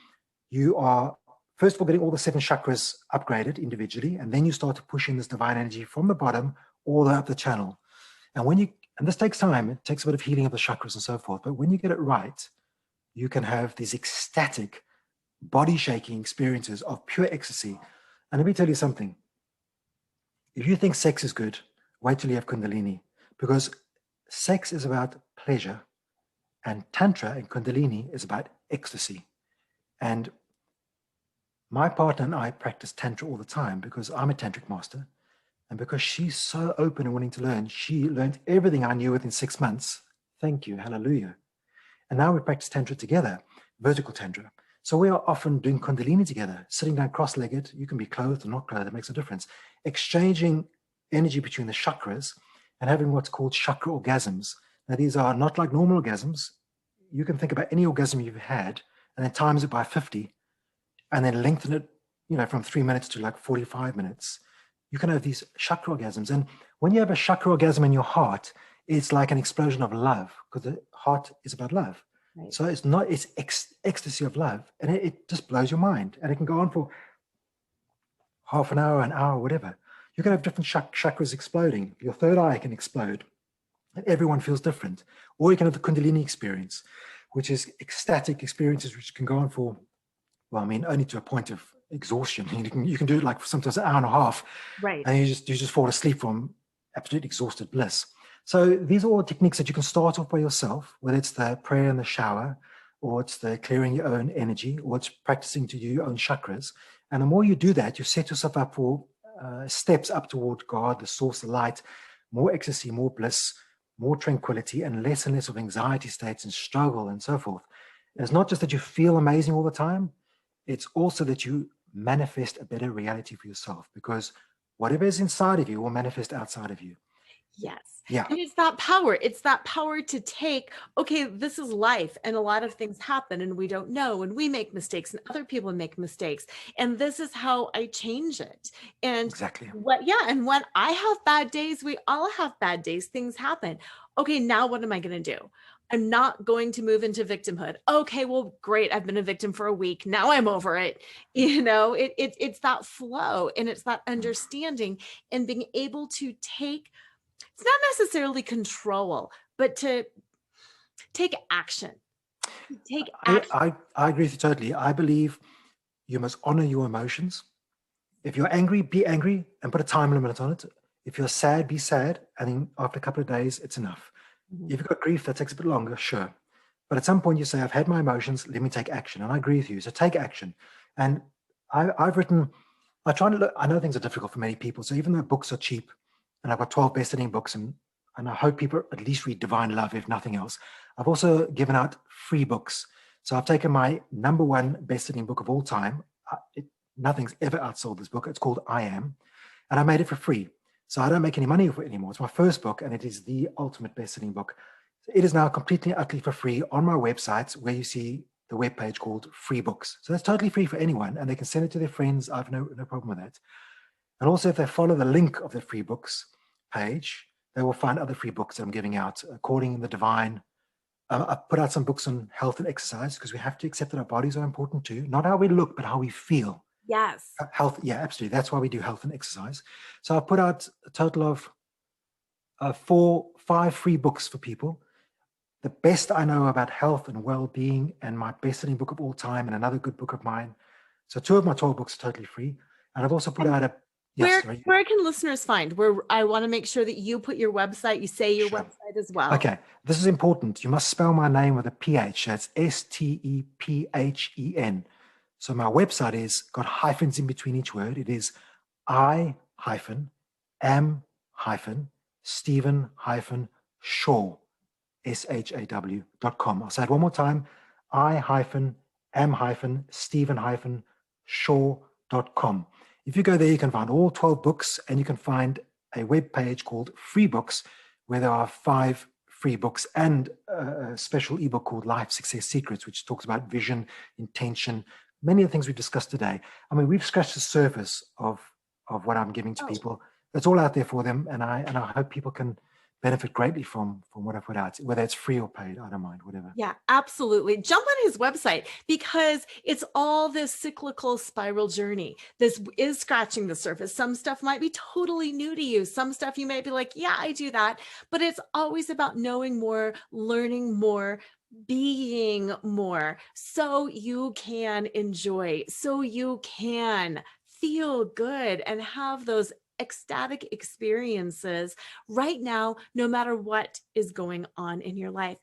you are, first of all, getting all the 7 chakras upgraded individually, and then you start to push in this divine energy from the bottom all the way up the channel. And this takes time. It takes a bit of healing of the chakras and so forth. But when you get it right, you can have these ecstatic, body-shaking experiences of pure ecstasy. And let me tell you something. If you think sex is good, wait till you have Kundalini, because sex is about pleasure, and Tantra and Kundalini is about ecstasy. And my partner and I practice Tantra all the time because I'm a Tantric master. And because she's so open and willing to learn, she learned everything I knew within 6 months. Thank you. Hallelujah. And now we practice Tantra together, vertical Tantra. So we are often doing Kundalini together, sitting down cross-legged. You can be clothed or not clothed. It makes a difference. Exchanging energy between the chakras and having what's called chakra orgasms. Now, these are not like normal orgasms. You can think about any orgasm you've had and then times it by 50 and then lengthen it, from 3 minutes to like 45 minutes. You can have these chakra orgasms. And when you have a chakra orgasm in your heart, it's like an explosion of love because the heart is about love. Right. So it's ecstasy of love. And it just blows your mind. And it can go on for half an hour, whatever. You can have different chakras exploding. Your third eye can explode. And everyone feels different. Or you can have the Kundalini experience, which is ecstatic experiences which can go on for, only to a point of exhaustion. You can do it like sometimes an hour and a half. Right. And you just fall asleep from absolute exhausted bliss. So these are all techniques that you can start off by yourself, whether it's the prayer in the shower, or it's the clearing your own energy, or it's practicing to do your own chakras. And the more you do that, you set yourself up for steps up toward God, the source, the light, more ecstasy, more bliss, more tranquility, and less of anxiety states and struggle and so forth. And it's not just that you feel amazing all the time, it's also that you manifest a better reality for yourself, because whatever is inside of you will manifest outside of you. Yes. Yeah. And it's that power. It's that power to take, okay, this is life. And a lot of things happen and we don't know. And we make mistakes and other people make mistakes. And this is how I change it. And exactly. And when I have bad days, we all have bad days. Things happen. Okay, now what am I going to do? I'm not going to move into victimhood. Okay, well, great. I've been a victim for a week. Now I'm over it. It's that flow, and it's that understanding and being able to take, it's not necessarily control, but to take action. Take action. I agree with you totally. I believe you must honor your emotions. If you're angry, be angry and put a time limit on it. If you're sad, be sad. And then after a couple of days, it's enough. If you've got grief, that takes a bit longer, sure. But at some point you say, I've had my emotions, let me take action. And I agree with you. So take action. And I've written, I try to look, I know things are difficult for many people. So even though books are cheap, and I've got 12 best-selling books, and I hope people at least read Divine Love, if nothing else. I've also given out free books. So I've taken my number one best-selling book of all time. Nothing's ever outsold this book. It's called I Am. And I made it for free. So I don't make any money for it anymore. It's my first book, and it is the ultimate best-selling book. It is now completely, utterly for free on my website, where you see the webpage called Free Books. So that's totally free for anyone, and they can send it to their friends. I have no problem with that. And also, if they follow the link of the free books page, they will find other free books that I'm giving out, According in the Divine. I put out some books on health and exercise, because we have to accept that our bodies are important too. Not how we look, but how we feel. Yes. Health, yeah, absolutely. That's why we do health and exercise. So I've put out a total of 5 free books for people. The best I know about health and well-being, and my best-selling book of all time, and another good book of mine. So 2 of my 12 books are totally free. And I've also put out a... Yes, where can listeners find? Where I want to make sure that you put your website, you say your website as well. Okay, this is important. You must spell my name with a PH. That's STEPHEN. So my website is got hyphens in between each word. It is I-am-Stephen-Shaw, SHAW.com. I'll say it one more time. I-am-Stephen-Shaw.com. If you go there, you can find all 12 books, and you can find a web page called Free Books, where there are 5 free books and a special ebook called Life Success Secrets, which talks about vision, intention, many of the things we've discussed today. I mean, we've scratched the surface of what I'm giving to people. It's all out there for them, and I hope people can benefit greatly from what I put out, whether it's free or paid. I don't mind, whatever. Yeah, absolutely. Jump on his website, because it's all this cyclical spiral journey. This is scratching the surface. Some stuff might be totally new to you. Some stuff you may be like, yeah, I do that. But it's always about knowing more, learning more, being more, so you can enjoy, so you can feel good and have those ecstatic experiences right now, no matter what is going on in your life.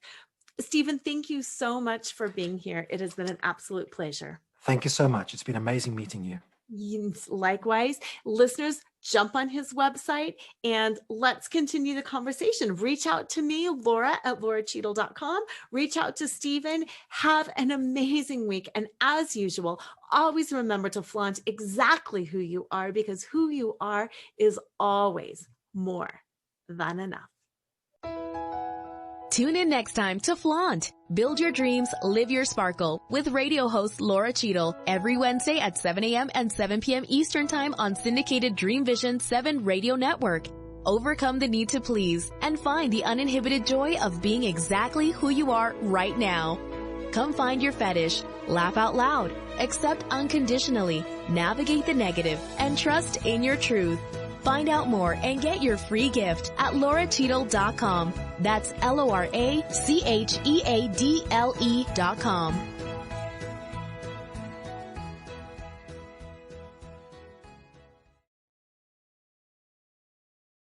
Stephen, thank you so much for being here. It has been an absolute pleasure. Thank you so much. It's been amazing meeting you. Likewise, listeners, jump on his website and let's continue the conversation. Reach out to me, Laura at lauracheadle.com. Reach out to Stephen. Have an amazing week. And as usual, always remember to flaunt exactly who you are, because who you are is always more than enough. Tune in next time to Flaunt. Build your dreams, live your sparkle with radio host Laura Cheadle every Wednesday at 7 a.m. and 7 p.m. Eastern Time on syndicated Dream Vision 7 radio network. Overcome the need to please and find the uninhibited joy of being exactly who you are right now. Come find your fetish, laugh out loud, accept unconditionally, navigate the negative, and trust in your truth. Find out more and get your free gift at lauracheadle.com. That's LORACHEADLE.com.